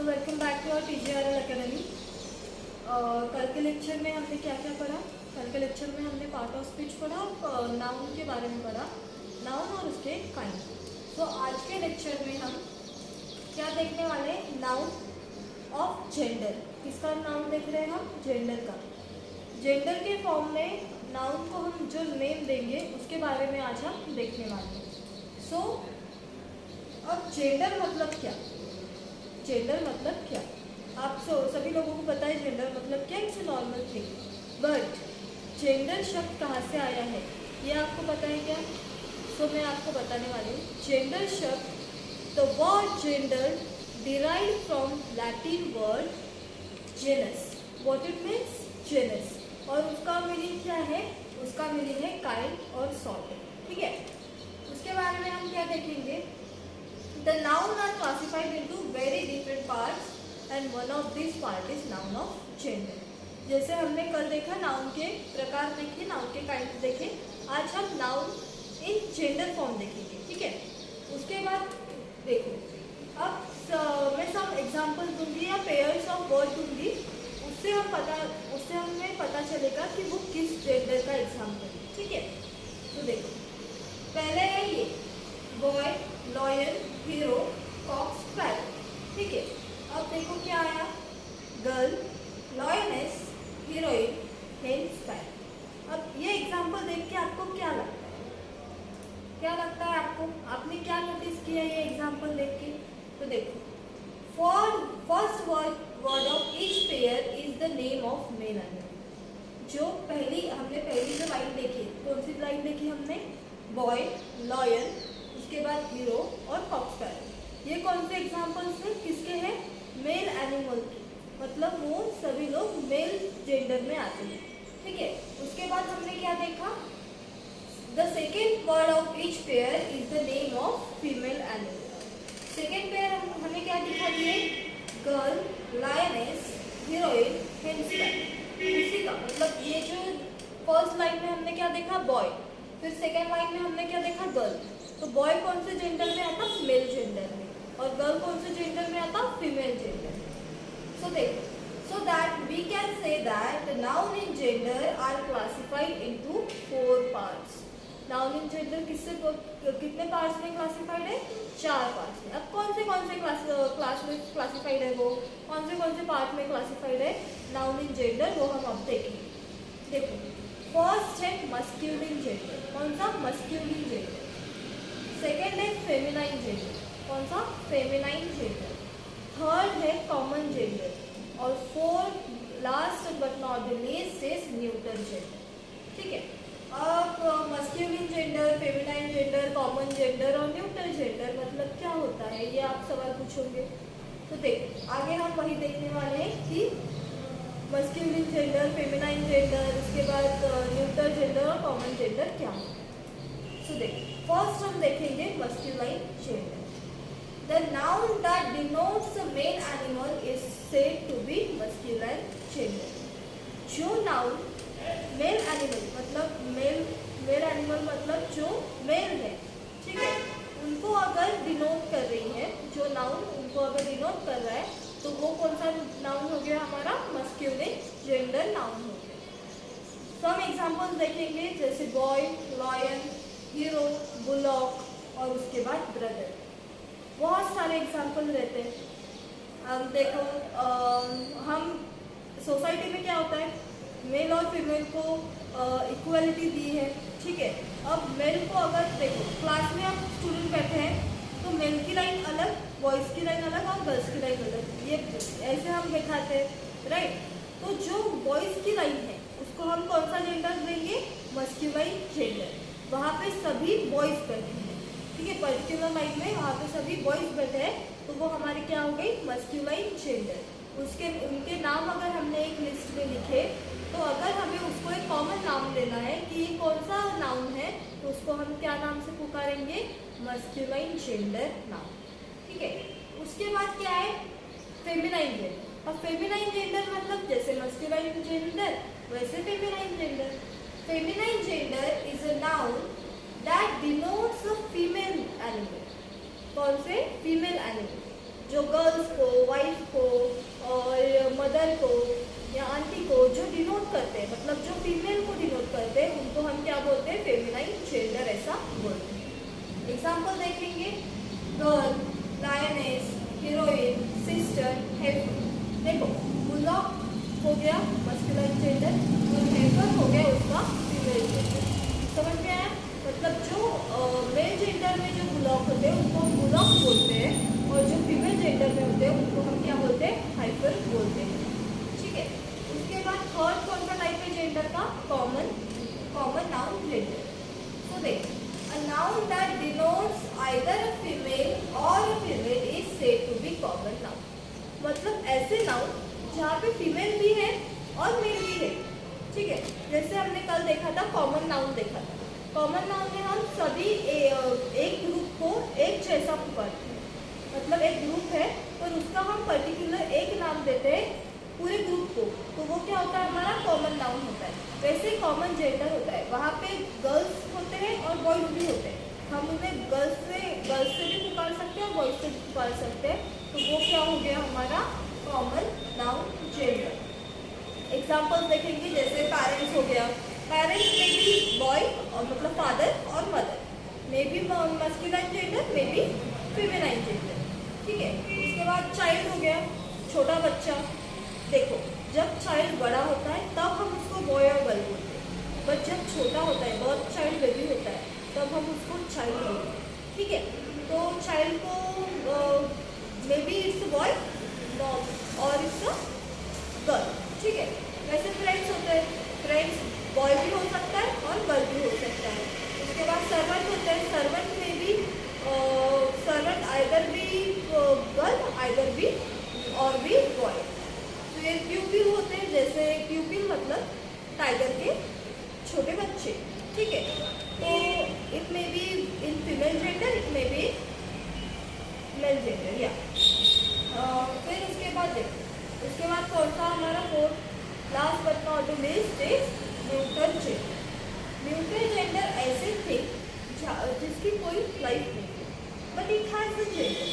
Welcome back to our TGRL academy. कल के lecture में हमने क्या क्या पढ़ा? कल के लेक्चर में हमने पार्ट ऑफ स्पीच पढ़ा, नाउन के बारे में पढ़ा, नाउन और उसके काइंड। तो आज के लेक्चर में हम क्या देखने वाले हैं? Noun of gender. किसका नाउन देख रहे हैं हम? जेंडर का। जेंडर के फॉर्म में नाउन को हम जो नेम देंगे उसके बारे में आज हम देखने वाले हैं। सो अब जेंडर मतलब क्या? जेंडर मतलब क्या? आप सभी लोगों को पता है जेंडर मतलब क्या? It's a normal thing. But gender शब्द कहाँ से आया है ये आपको पता है क्या? सो मैं आपको बताने वाली हूँ। जेंडर शब्द, the word gender derive from Latin word genus. What it means? Genus. और उसका मीनिंग क्या है? उसका मीनिंग है काइंड और सॉर्ट। ठीक है, उसके बारे में हम क्या देखेंगे? The noun are classified into very different parts and one of these part is noun of gender. जैसे हमने कल देखा नाउन के प्रकार देखे, नाउन के काइंड देखे, आज हम नाउन इन जेंडर फॉर्म देखेंगे। ठीक है, उसके बाद देखो, अब मैं सब एग्जांपल दूंगी या पेयर्स ऑफ वर्ड दूंगी, उससे हमें पता चलेगा कि वो किस जेंडर का एग्जाम्पल है। ठीक है, तो देखो पहले है ये boy, lion, hero, cock, sparrow. ठीक है, अब देखो क्या आया? Girl, lioness, heroine, hen, sparrow. अब ये एग्जांपल देख के आपको क्या लगता है? क्या लगता है आपको? आपने क्या नोटिस किया ये एग्जांपल देख के? तो देखो, for first word of each pair is the name of male animal. जो हमने पहली जो लाइन देखी, कौन सी लाइन देखी हमने? बॉय, लॉयन, उसके बाद हीरो और कॉक, स्पैरो। ये कौन से एग्जाम्पल्स हैं? किसके हैं? मेल एनिमल के, मतलब वो सभी लोग मेल जेंडर में आते हैं। ठीक है, उसके बाद हमने क्या देखा? The second word of each pair is the name of female animal. Second pair हमें क्या दिखा दिए? Girl, lioness, heroine, hen, sparrow. उसी का मतलब ये जो फर्स्ट लाइन में हमने क्या देखा? बॉय, फिर सेकेंड लाइन में हमने क्या देखा? गर्ल। तो बॉय कौन से जेंडर में आता? मेल जेंडर में। और गर्ल कौन से जेंडर में आता? फीमेल जेंडर में। सो देखो, so that we can say that noun in gender are classified into 4 parts. Noun in gender कितने पार्ट्स में क्लासिफाइड है? 4 पार्ट्स में। अब कौन से क्लास में क्लासिफाइड है वो? कौन से पार्ट में क्लासिफाइड है नाउन इन जेंडर? वो हम अब देखेंगे। देखो, फर्स्ट है मस्क्यूलिन जेंडर। कौन सा? Masculine gender. सेकेंड है फेमिनाइन जेंडर। कौन सा? Feminine gender. थर्ड है कॉमन जेंडर। और fourth last but not the least is neuter gender. ठीक है, अब masculine gender, feminine gender, common gender और न्यूटर जेंडर मतलब क्या होता है? ये आप सवाल पूछोगे। तो देखो, आगे हम वही देखने वाले हैं कि मस्क्यूलिन जेंडर, फेमिनाइन जेंडर, उसके बाद न्यूटर जेंडर और कॉमन जेंडर क्या है। सो देखो, फर्स्ट हम देखेंगे masculine gender. The noun that denotes a male animal is said to be masculine gender. जो नाउन मेल एनिमल मतलब जो मेल है, ठीक है, उनको अगर डिनोट कर रही है, जो नाउन उनको अगर डिनोट कर रहा है, तो वो कौन सा नाउन हो गया? हमारा मस्क्यूलिन जेंडर नाउन हो गया। सम एग्जांपल्स देखेंगे, जैसे बॉय, लॉयन, हीरो, बुलॉक और उसके बाद ब्रदर। बहुत सारे एग्जांपल रहते हैं। अब देखो, हम सोसाइटी में क्या होता है? मेल और फीमेल को इक्वलिटी दी है। ठीक है, अब मेल को अगर देखो, क्लास में अब स्टूडेंट बैठे हैं तो मेल की लाइन अलग, बॉयज़ की लाइन अलग और गर्ल्स की लाइन अलग, ये ऐसे हम दिखाते हैं, राइट? तो जो बॉयज़ की लाइन है उसको हम कौन सा जेंडर देंगे? Masculine gender. वहाँ पे सभी बॉयज़ बैठे हैं। ठीक है, पर्टिकुलर लाइन में वहाँ पे सभी बॉयज़ बैठे हैं, तो वो हमारी क्या हो गई? Masculine gender. उनके नाम अगर हमने एक लिस्ट में लिखे, तो अगर हमें उसको एक कॉमन नाम देना है कि ये कौन सा नाउन है, तो उसको हम क्या नाम से पुकारेंगे? Masculine gender noun. ठीक है, उसके बाद क्या है? Feminine gender. और फेमिनाइन जेंडर मतलब जैसे मस्क्यूलाइन जेंडर वैसे feminine gender. Feminine gender is a noun that denotes a female animal. कौन से? Female animal. जो गर्ल्स को, वाइफ को और मदर को या आंटी को जो डिनोट करते हैं, मतलब जो फीमेल को डिनोट करते हैं, उनको हम क्या बोलते हैं? फेमिनाइन जेंडर ऐसा बोलते हैं। एग्जाम्पल देखेंगे, girl, lioness, heroine, sister, helper. देखो, बुलॉक हो गया मस्कुलाइन जेंडर और हेल्पर हो गया उसका फीमेल जेंडर। समझ में आया? मतलब जो मेल जेंडर में जो बुलॉक होते हैं उनको हम बुलॉक बोलते हैं और जो फीमेल जेंडर में होते हैं उनको हम क्या बोलते हैं? हाइपर बोलते हैं। ठीक है, उसके बाद थर्ड कौन सा टाइप है जेंडर का? Common noun gender. सो देख, a noun that denotes either a female or a female is said to be common noun। मतलब ऐसे नाउन जहाँ पे फीमेल भी है और मेल भी है। ठीक है, जैसे हमने कल देखा था कॉमन नाउन देखा था। कॉमन नाउन में हम सभी एक ग्रुप को एक जैसा पुकारते हैं। मतलब एक ग्रुप है और उसका हम पर्टिकुलर एक नाम देते हैं पूरे ग्रुप को, तो वो क्या होता है? हमारा कॉमन नाउन होता है। वैसे कॉमन जेंडर होता है, वहाँ पे गर्ल्स होते हैं और बॉयज भी होते हैं। हम उन्हें गर्ल्स से भी पुकार सकते हैं और बॉयज से भी पुकार सकते हैं, तो वो क्या हो गया? हमारा कॉमन नाउन जेंडर। एग्जाम्पल्स देखेंगे, जैसे पेरेंट्स हो गया, पेरेंट्स में भी बॉय और मतलब फादर और mother, may be masculine gender, may be feminine gender. ठीक है, उसके बाद चाइल्ड हो गया, छोटा बच्चा। देखो, जब चाइल्ड बड़ा होता है तब हम उसको बॉय और गर्ल बोलते हैं, बट जब छोटा होता है, बहुत चाइल्ड बेबी होता है, तब हम उसको चाइल्ड बोलते हैं। ठीक है, तो चाइल्ड को मे बी इट्स बॉय और इट्स गर्ल। ठीक है, वैसे फ्रेंड्स होते हैं, फ्रेंड्स बॉय भी हो सकता है और गर्ल भी हो सकता है। उसके बाद सर्वेंट होते हैं, सर्वेंट में भी सर्वेंट आइदर भी गर्ल आइदर भी और भी बॉय। फिर प्यूपिल होते हैं, जैसे प्यूपिल मतलब टाइगर के छोटे बच्चे। ठीक है, तो it may be in female gender, it may be male gender या फिर उसके बाद देखो, उसके बाद कौन सा हमारा fourth last but not the least is neutral gender. Neutral gender ऐसे थे जिसकी कोई लाइफ नहीं है, but it has a gender.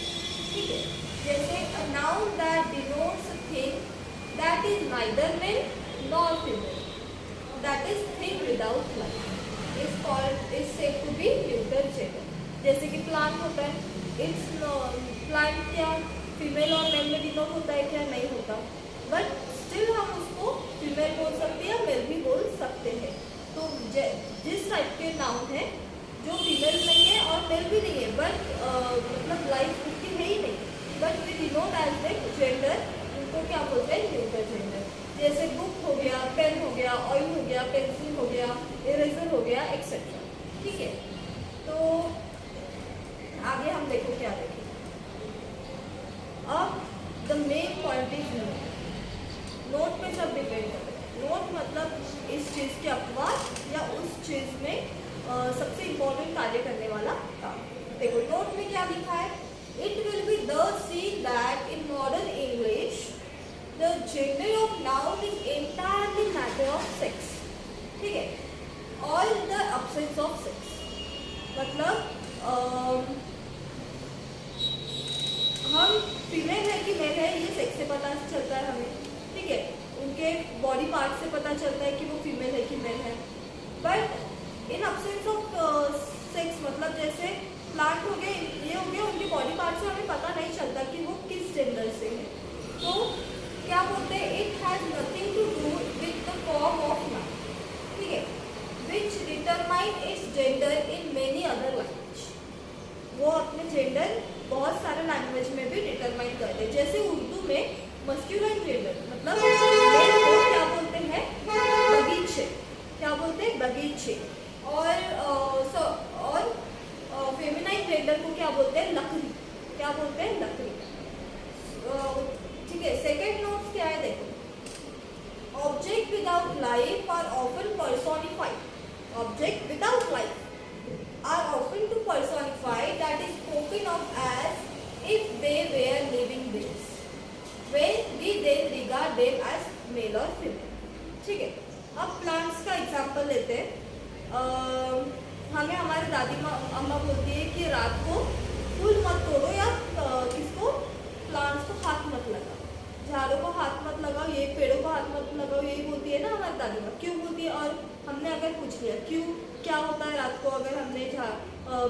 ठीक है, जैसे a noun that denotes a thing that is neither male nor female, that is thing without life is said to be neutral gender। जैसे कि प्लांट होता है, इट्स प्लांट क्या female और mail में डिनोट होता है क्या? नहीं होता, बट स्टिल हम उसको फीमेल बोल सकते हैं या मेल भी बोल सकते हैं। तो जिस टाइप के नाउन है जो फीमेल नहीं है और मेल भी नहीं है, बट मतलब लाइफ उसकी है ही नहीं, but we denote as that gender, उनको क्या बोलते हैं? Neutral gender. जैसे बुक हो गया, पेन हो गया, ऑयल हो गया, पेंसिल हो गया, इरेजर हो गया, एक्सेट्रा। ठीक है, तो आगे हम देखो क्या देखें। अब the main point is note. Note पे सब डिपेंड करता है। नोट मतलब इस चीज़ के अपवाद या उस चीज़ में सबसे इम्पोर्टेंट कार्य करने वाला काम। देखो, नोट में क्या लिखा है? It will be thus seen that in modern English, the gender of noun is entirely matter of sex। ठीक है, or the absence of sex। मतलब हम फीमेल है कि मेल है ये सेक्स से पता चलता है हमें। ठीक है, उनके बॉडी पार्ट से पता चलता है कि वो फीमेल है कि मेल है, but in absence of sex मतलब जैसे प्लांट हो गए, ये हो गया, उनके बॉडी पार्ट से हमें पता नहीं चलता कि वो किस जेंडर से है। तो क्या बोलते हैं? It has nothing to do with the form of noun. ठीक है, which determine its gender in many other language. वो अपने जेंडर बहुत सारे लैंग्वेज में भी डिटरमाइन करते हैं। जैसे उर्दू में मस्कुलाइन जेंडर मतलब मेल को क्या बोलते हैं? बगीचे। क्या बोलते हैं? बगीचे। और फेमिनाइन जेंडर को क्या बोलते हैं? लकड़ी। क्या बोलते हैं? लकड़ी। ठीक है, सेकेंड नोट्स क्या है देखो। Object without life are often personified. Object without life are often to personified, that is spoken of as if they were living beings when we then regard them as male और female. ठीक है, अब plants का example लेते हैं। हमें हमारी दादी अम्मा बोलती है कि रात को फूल मत तोड़ो या किसको हाथ मत लगाओ, झाड़ों को हाथ मत लगाओ, ये पेड़ों को हाथ मत लगाओ, यही बोलती है ना हमारी दादी माँ। क्यों बोलती है? और हमने अगर पूछ लिया क्यों, क्या होता है रात को अगर हमने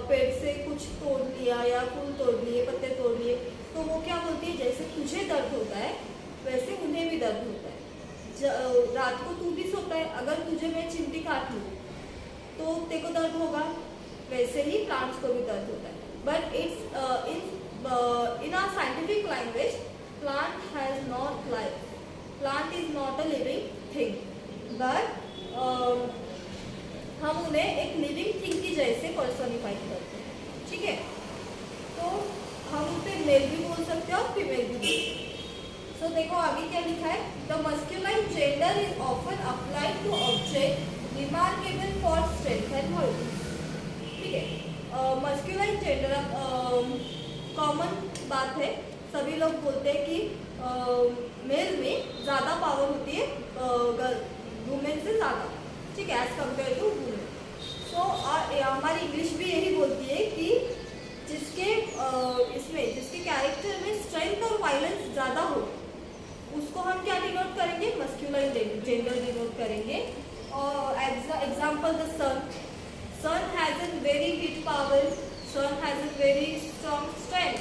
पेड़ से कुछ तोड़ लिया या फूल तोड़ लिए, पत्ते तोड़ लिए, तो वो क्या बोलती है, जैसे तुझे दर्द होता है वैसे उन्हें भी दर्द होता है। रात को तू भी सोता है, अगर तुझे मैं चिमटी काट लूँ तो तेरे को दर्द होगा, वैसे ही प्लांट्स को भी दर्द होता है। But it's in our scientific language, plant has not life. Plant is not a living thing. But हम उन्हें एक लिविंग थिंग की जैसे पर्सोनिफाई करते हैं, ठीक है। तो हम उसे मेल भी बोल सकते हैं और फीमेल भी बोल सकते हैं। सो देखो आगे क्या लिखा है, the masculine gender is often applied to object remarkable for strength and health, ठीक है। मस्क्यूलाइन जेंडर कॉमन बात है, सभी लोग बोलते हैं कि मेल में ज़्यादा पावर होती है वुमेन से ज़्यादा, ठीक है, एज कम्पेयर टू वुमेन। सो हमारी इंग्लिश भी यही बोलती है कि जिसके जिसके कैरेक्टर में स्ट्रेंथ और वायलेंस ज़्यादा हो उसको हम क्या डिनोट करेंगे, मस्क्यूलाइन जेंडर डिनोट करेंगे। और example the sun has an very heat power, sun has an very strong strength.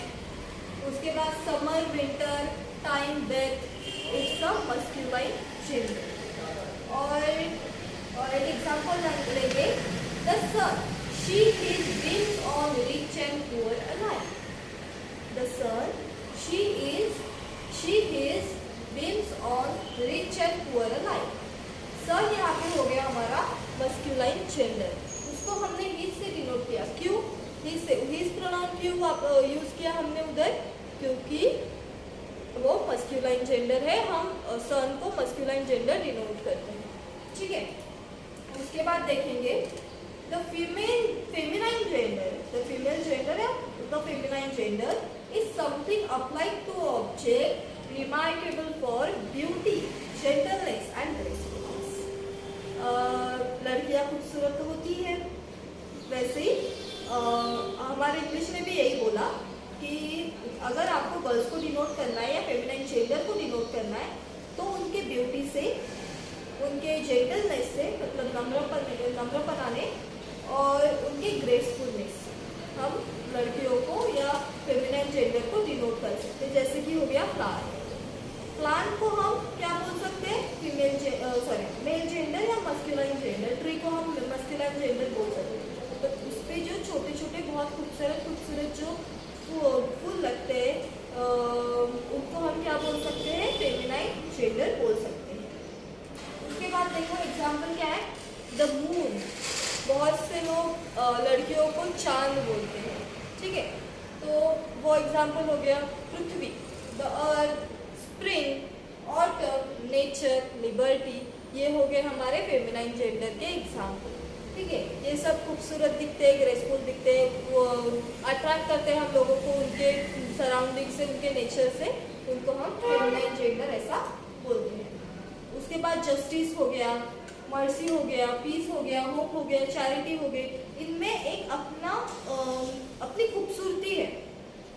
उसके बाद summer, winter, time, death, it's a masculine gender. और एक एग्जाम्पल लेंगे, the sun she is beams on rich and poor alike. The sun she is beams on rich and poor alike. Sun यहाँ पे हो गया हमारा मस्क्यूलाइन जेंडर, उसको हमने हिज से डिनोट किया। क्यों हिज से? हिज प्रोनाउन क्यों यूज किया हमने उधर? क्योंकि वो मस्क्यूलाइन जेंडर है, हम सन को मस्क्यूलाइन जेंडर डिनोट करते हैं, ठीक है। उसके बाद देखेंगे the feminine gender. The female gender है, the feminine gender is something applied to object remarkable for beauty, gentleness and gracefulness. लड़कियां खूबसूरत होती है, वैसे ही हमारे इंग्लिश में भी यही बोला कि अगर आपको गर्ल्स को डिनोट करना है या फेमिनाइन जेंडर को डिनोट करना है तो उनके ब्यूटी से, उनके जेंटलनेस से, मतलब नम्रपनाने और उनके ग्रेसफुलनेस से हम लड़कियों को या फेमिनाइन जेंडर को डिनोट कर सकते हैं। जैसे कि हो गया फ्लावर, प्लांट को हम क्या बोल सकते हैं, मेल जेंडर या मस्क्यूलाइन जेंडर। ट्री को हम मस्क्यूलाइन जेंडर बोल सकते हैं। तो उस पर जो छोटे छोटे बहुत खूबसूरत जो फूल लगते हैं उनको हम क्या बोल सकते हैं, फेमिनाइन जेंडर बोल सकते हैं। उसके बाद देखो एग्जाम्पल क्या है, द मून। बहुत से लोग लड़कियों को चांद बोलते हैं, ठीक है। तो वो एग्जाम्पल हो गया पृथ्वी, the earth, spring, autumn, nature, liberty. ये हो गए हमारे फेमिनाइन जेंडर के एग्जाम्पल, ठीक है। ये सब खूबसूरत दिखते हैं, ग्रेसफुल दिखते हैं, वो अट्रैक्ट करते हैं हम लोगों को उनके सराउंडिंग से, उनके नेचर से, उनको हम फेमिनाइन जेंडर ऐसा बोलते हैं। उसके बाद जस्टिस हो गया, मर्सी हो गया, पीस हो गया, होप हो गया, चैरिटी हो गई। इनमें एक अपनी खूबसूरती है,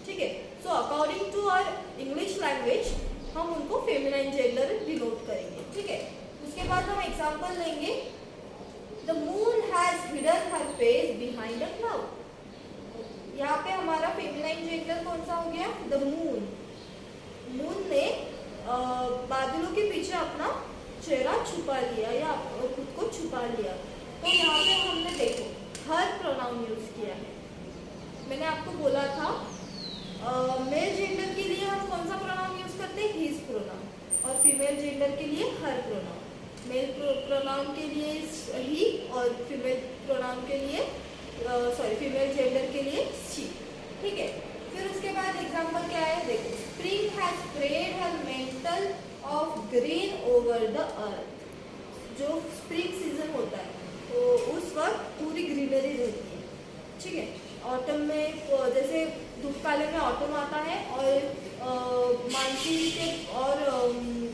ठीक है। So according to our English language हम उनको फेमिनाइन जेंडर डिनोट करेंगे, ठीक है। उसके बाद हम एग्जाम्पल लेंगे, the moon has hidden her face behind a cloud. यहाँ पे हमारा फेमिनाइन जेंडर कौन सा हो गया, द मून। मून ने बादलों के पीछे अपना चेहरा छुपा लिया या खुद को छुपा लिया। तो यहाँ पे हमने देखो हर प्रोनाउन यूज किया है। मैंने आपको बोला था मेल जेंडर के लिए हम कौन सा प्रोनाउन यूज करते हैं, हिज प्रोनाउन, और फीमेल जेंडर के लिए हर प्रोनाउन। मेल प्रोनाउन के लिए ही और फीमेल प्रोनाउन के लिए फीमेल जेंडर के लिए शी, ठीक है। फिर उसके बाद एग्जांपल क्या है, देखो spring has spread her mental of green over the earth. जो स्प्रिंग सीजन होता है तो उस वक्त पूरी ग्रीनरी रहती है, ठीक है। ऑटम में जैसे धूप काले में ऑटम आता है और मानसून के और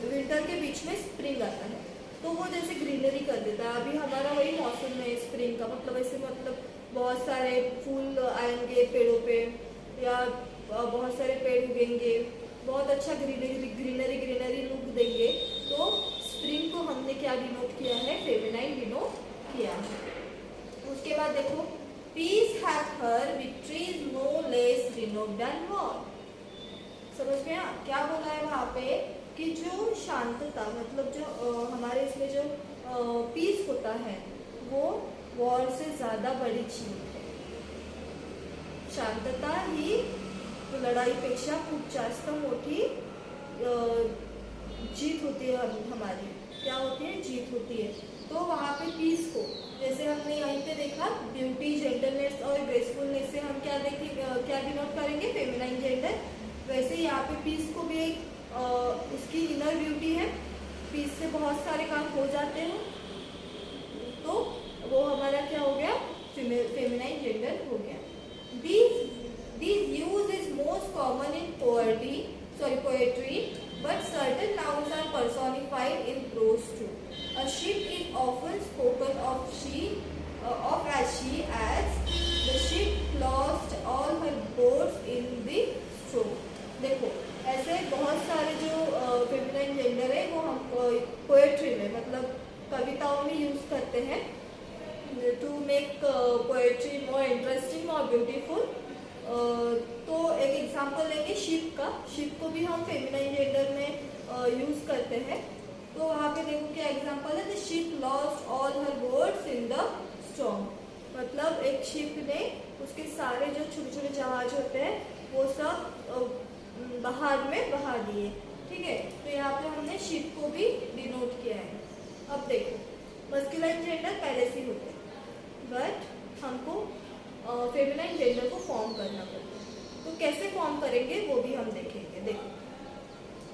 विंटर के बीच में स्प्रिंग आता है, तो वो जैसे ग्रीनरी कर देता है। अभी हमारा वही मौसम है स्प्रिंग का, मतलब बहुत सारे फूल आएंगे पेड़ों पे या बहुत सारे पेड़ उगेंगे, बहुत अच्छा ग्रीनरी ग्रीनरी ग्रीनरी लुक देंगे, तो स्प्रिंग को हमने क्या डिनोट किया है, फेमिनाइन डिनोट किया है। उसके बाद देखो, peace hath her victory is no less denote than war. समझ में क्या बोला है वहां पे कि जो शांतता, मतलब जो हमारे इसमें जो पीस होता है वो वॉर से ज्यादा बड़ी चीज है। शांतता ही लढाईपेक्षा खूप जास्त मोठी जीत होती है हमारी। क्या होती है, जीत होती है। तो वहाँ पे पीस को, जैसे हमने यहीं पे देखा ब्यूटी, जेंटलनेस और ग्रेसफुलनेस से हम क्या क्या डिनोट करेंगे, फेमिनाइन जेंडर। वैसे यहाँ पे पीस को भी एक उसकी इनर ब्यूटी है, पीस से बहुत सारे काम हो जाते हैं, तो वो हमारा क्या हो गया, फेमिनाइन जेंडर हो गया। These use is most common in poetry, but certain nouns are personified in prose too. A ship is often spoken of as the ship lost all her boats in the storm. देखो, ऐसे बहुत सारे जो feminine gender है वो हम poetry में, मतलब कविताओं में यूज करते हैं to make poetry more interesting और ब्यूटीफुल। तो एक एग्जांपल लेंगे शिप का। शिप को भी हम फेमिनाइन जेंडर में यूज करते हैं। तो वहाँ पे देखो क्या एग्जांपल है, the ship lost all her boats in the storm. मतलब एक शिप ने उसके सारे जो छोटे छोटे जहाज होते हैं वो सब बाहर में बहा दिए। ठीक है, तो यहाँ पे हमने शिप को भी डिनोट किया है। अब देखो, मस्कुलाइन जेंडर पहले से होते हैं, बट हमको फेमिनाइन जेंडर को फॉर्म करना पड़ता है। तो कैसे फॉर्म करेंगे वो भी हम देखेंगे। देखो,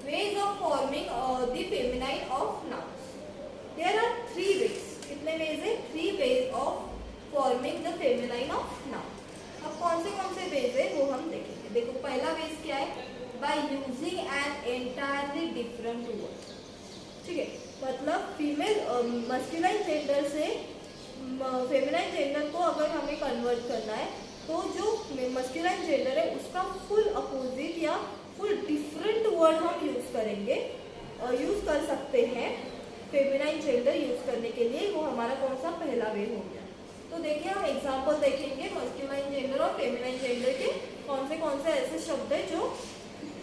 ways of forming the feminine of nouns, there are 3 ways. कितने वेज है, 3 ways of forming the feminine of noun. अब कौन से वेज है वो हम देखेंगे। देखो, पहला वेज क्या है, by using an entirely different word. ठीक है, मतलब फीमेल मस्कुलाइन जेंडर से फेमिनाइन जेंडर को अगर हमें कन्वर्ट करना है तो जो मस्कुलाइन जेंडर है उसका फुल अपोजिट या फुल डिफरेंट वर्ड हम यूज करेंगे, यूज कर सकते हैं फेमिनाइन जेंडर यूज करने के लिए। वो हमारा कौन सा पहला वे हो गया। तो देखिए, हम एग्जांपल देखेंगे मस्कुलाइन जेंडर और फेमिनाइन जेंडर के कौन से ऐसे शब्द है जो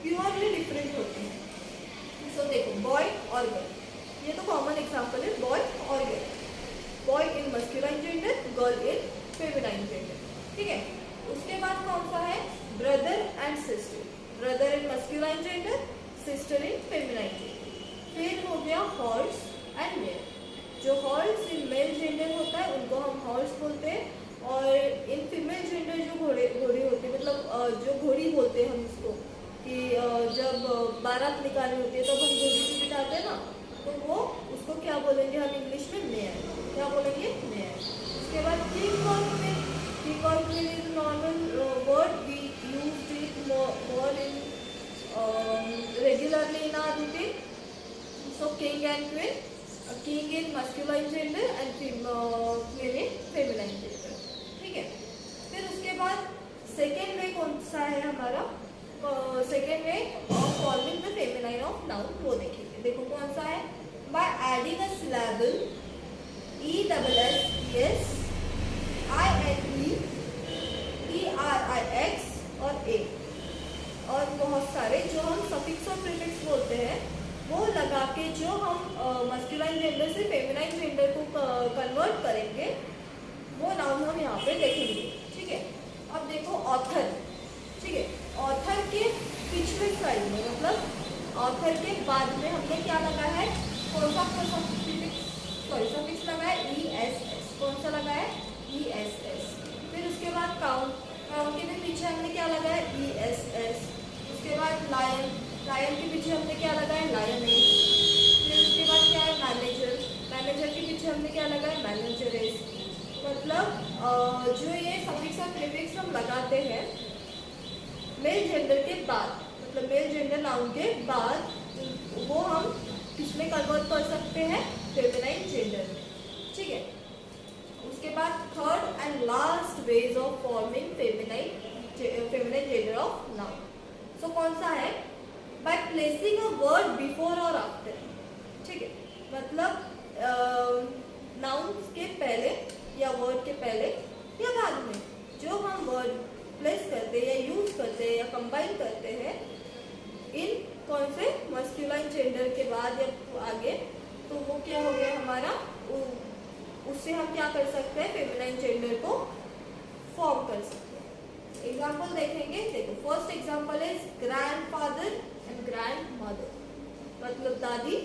प्योरली डिफरेंट होते हैं। सो देखो, बॉय और गर्ल, ये तो कॉमन एग्जांपल है, बॉय और girl. Boy in masculine gender, girl in feminine gender. ठीक है, उसके बाद कौन सा है, brother and sister. Brother in masculine gender, sister in feminine gender. फिर हो गया हॉर्स एंड मेयर। जो हॉर्स इन मेल जेंडर होता है उनको हम हॉर्स बोलते हैं, और इन फीमेल जेंडर जो घोड़ी होती है, मतलब जो घोड़ी बोलते हैं हम इसको, कि जब बारात निकालनी होती है तब हम घोड़ी को बिठाते हैं ना, तो वो उसको क्या बोलेंगे हम इंग्लिश में, मेयर। क्या बोलेंगे, मेयर। उसके बाद किंग और क्वीन। किंग और queen is normal word, we used it more in regularly in our routine. So king and queen, king in masculine gender and queen in feminine gender. ठीक है, फिर उसके बाद सेकेंड वे कौन सा है हमारा, second way of forming the feminine of noun, वो देखेंगे। देखो कौन सा है, by adding a syllable ESS INE ERIX और A, और बहुत सारे जो हम सफिक्स और प्रीफिक्स बोलते हैं वो लगा के जो हम मस्कुलाइन जेंडर से फेमिनाइन जेंडर को कन्वर्ट करेंगे, वो नाउन हम यहाँ पे देखेंगे। ठीक है, अब देखो ऑथर। ठीक है, ऑथर के पिछले साइड में, मतलब ऑथर के बाद में हमने क्या लगा है, कौन सा सफिक्स लगा है, ESS। कौन सा लगा है, ESS। फिर उसके बाद काउंट के भी पीछे हमने क्या लगा है, ESS। उसके बाद लायन के पीछे हमने क्या लगा है, लायनेस। फिर उसके बाद क्या है, मैनेजर के पीछे हमने क्या लगा है, मैनेजरेस। मतलब जो ये सफिक्स और प्रीफिक्स हम लगाते हैं मेल जेंडर के बाद, मतलब मेल जेंडर नाउन के बाद, वो हम किसमें कन्वर्ट कर सकते हैं, फेमिनाइन जेंडर में। ठीक है, उसके बाद third and last ways of forming feminine gender of noun. So कौन सा है, by placing a word before or after. ठीक है, मतलब नाउन्स के पहले या वर्ड के पहले या बाद में जो हम वर्ड प्लेस करते हैं या यूज करते हैं या कंबाइन करते हैं इन कौन से मस्कुलाइन जेंडर के बाद या आगे, तो वो क्या हो गया हमारा, उससे हम क्या कर सकते हैं, फेमिनाइन जेंडर को फॉर्म कर सकते हैं। एग्जाम्पल देखेंगे, देखो first example is grandfather and grandmother, मतलब दादी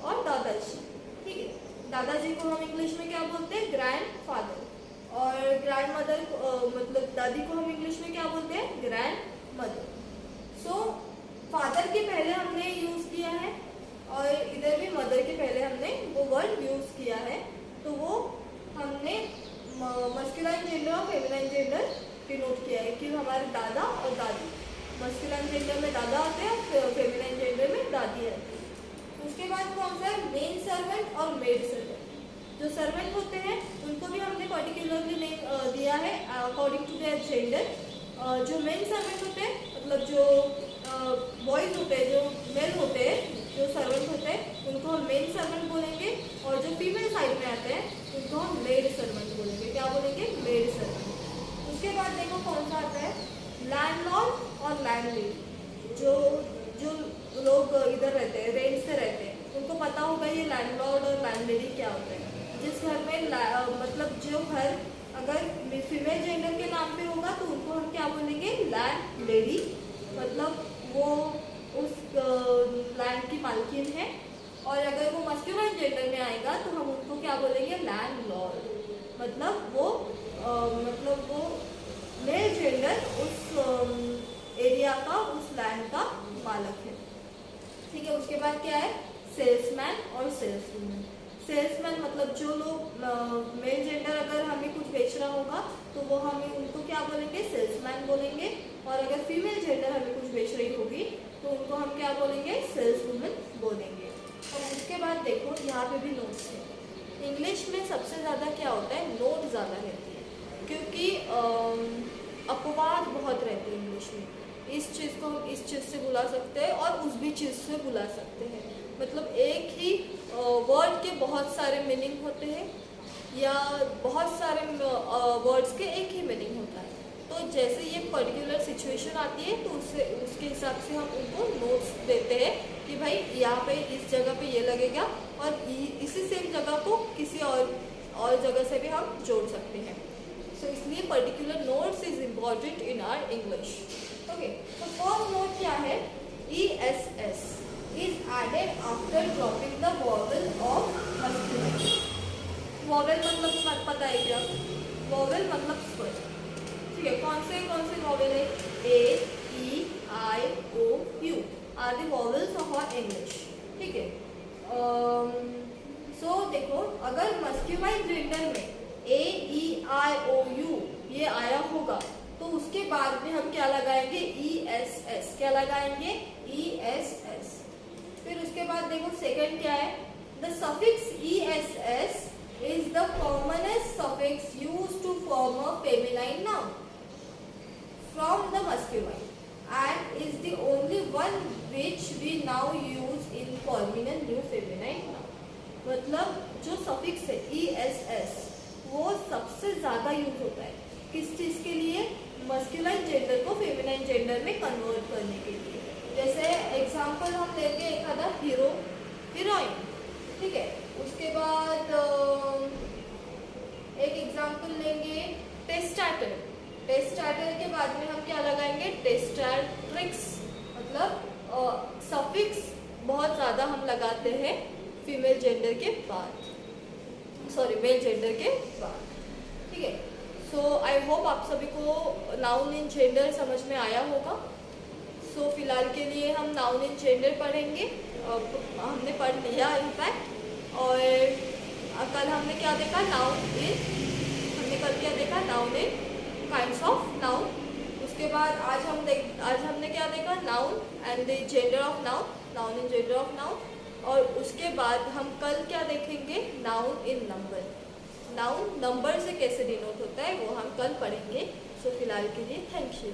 और दादाजी। ठीक है, दादाजी को हम इंग्लिश में क्या बोलते हैं, ग्रैंडफादर, और ग्रैंडमदर मतलब दादी को हम इंग्लिश में क्या बोलते हैं, ग्रैंडमदर। सो फादर के पहले हमने यूज किया है और इधर भी मदर के पहले हमने वो वर्ड यूज किया है, तो वो हमने मस्कुलाइन जेंडर और फेमिनाइन जेंडर डिनोट किया है कि हमारे दादा और दादी, मस्कुलाइन जेंडर में दादा होते हैं, फेमिनाइन जेंडर में दादी है। उसके बाद कौन सा है, मेन सर्वेंट और मेड सर्वेंट। जो सर्वेंट होते हैं उनको भी हमने पर्टिकुलरली नेम दिया है अकॉर्डिंग टू देयर जेंडर। जो मेन सर्वेंट होते हैं मतलब जो बॉयज होते हैं, जो मेल होते हैं, जो सर्वेंट होते हैं उनको हम मेन सर्वेंट बोलेंगे, और जो फीमेल साइड में आते हैं उनको हम मेड सर्वेंट बोलेंगे। क्या बोलेंगे, मेड सर्वेंट। उसके बाद देखो कौन सा आता है, लैंडलॉर्ड और लैंडलेडी। जो लोग इधर रहते हैं, रेंट से रहते हैं, उनको पता होगा ये लैंडलॉर्ड और लैंडलेडी क्या होता है। जिस घर में मतलब जो घर अगर फीमेल जेंडर के नाम पे होगा तो उनको हम क्या बोलेंगे, लैंडलेडी, मतलब वो उस लैंड की मालकिन है। और अगर वो मस्कुलाइन जेंडर में आएगा तो हम उनको क्या बोलेंगे, लैंडलॉर्ड, मतलब वो मेल जेंडर उस एरिया का, उस लैंड का मालक है। ठीक है, उसके बाद क्या है, सेल्समैन और सेल्सवुमन। सेल्समैन मतलब जो लोग मेल जेंडर अगर हमें कुछ बेचना होगा तो वो हमें उनको क्या बोलेंगे, सेल्समैन बोलेंगे, और अगर फीमेल जेंडर हमें कुछ बेच रही होगी तो उनको हम क्या बोलेंगे, सेल्सवुमन बोलेंगे। और उसके बाद देखो यहाँ पे भी नोट्स है। इंग्लिश में सबसे ज़्यादा क्या होता है, नोट ज़्यादा रहती है, क्योंकि अपवाद बहुत रहते हैं इंग्लिश में। इस चीज़ को हम इस चीज़ से बुला सकते हैं और उस भी चीज़ से बुला सकते हैं, मतलब एक ही वर्ड के बहुत सारे मीनिंग होते हैं या बहुत सारे वर्ड्स के एक ही मीनिंग होता है। तो जैसे ये पर्टिकुलर सिचुएशन आती है तो उसके हिसाब से हम उनको नोट्स देते हैं कि भाई यहाँ पे इस जगह पे ये लगेगा और इसी सेम जगह को किसी और जगह से भी हम जोड़ सकते हैं। सो इसलिए particular notes is important in our English. Okay, तो फर्स्ट नोट क्या है, ESS is added after dropping the vowel of masculine। Vowel मतलब पता है क्या, वॉवेल मतलब स्वर। ठीक है, कौन से वॉवेल है, A, E, I, O, U are the vowels of our English. ठीक है, सो देखो अगर मस्कुलाइन जेंडर में A, E, I, O, U ये आया होगा तो उसके बाद में हम क्या लगाएंगे, ESS। क्या लगाएंगे, ESS। फिर उसके बाद देखो सेकंड क्या है, the suffix ESS is the commonest suffix used to form a feminine noun from the masculine and is the only one which we now use in forming a new feminine noun। मतलब जो suffix है ESS वो सबसे ज्यादा use होता है किस चीज के लिए, मस्कुलाइन जेंडर को फेमिनाइन जेंडर में कन्वर्ट करने के लिए। जैसे एग्जांपल हम लेंगे एक आधा हीरो, हीरोइन। ठीक है, उसके बाद एक एग्जांपल लेंगे टेस्टाटर। टेस्टाटर के बाद में हम क्या लगाएंगे, टेस्टाट्रिक्स। मतलब सफिक्स बहुत ज़्यादा हम लगाते हैं फीमेल जेंडर के बाद, सॉरी मेल जेंडर के बाद। ठीक है, सो आई होप आप सभी को नाउन इन जेंडर समझ में आया होगा। सो फिलहाल के लिए हम नाउन इन जेंडर पढ़ेंगे, हमने पढ़ लिया इनफैक्ट। और कल हमने क्या देखा, नाउन इन, हमने कल क्या देखा, noun in kinds of noun. उसके बाद आज हमने क्या देखा, noun and the gender of noun, noun in gender of noun. और उसके बाद हम कल क्या देखेंगे, noun in number. Noun number से कैसे डिनोट होता है वो हम कल पढ़ेंगे। सो फिलहाल के लिए थैंक यू।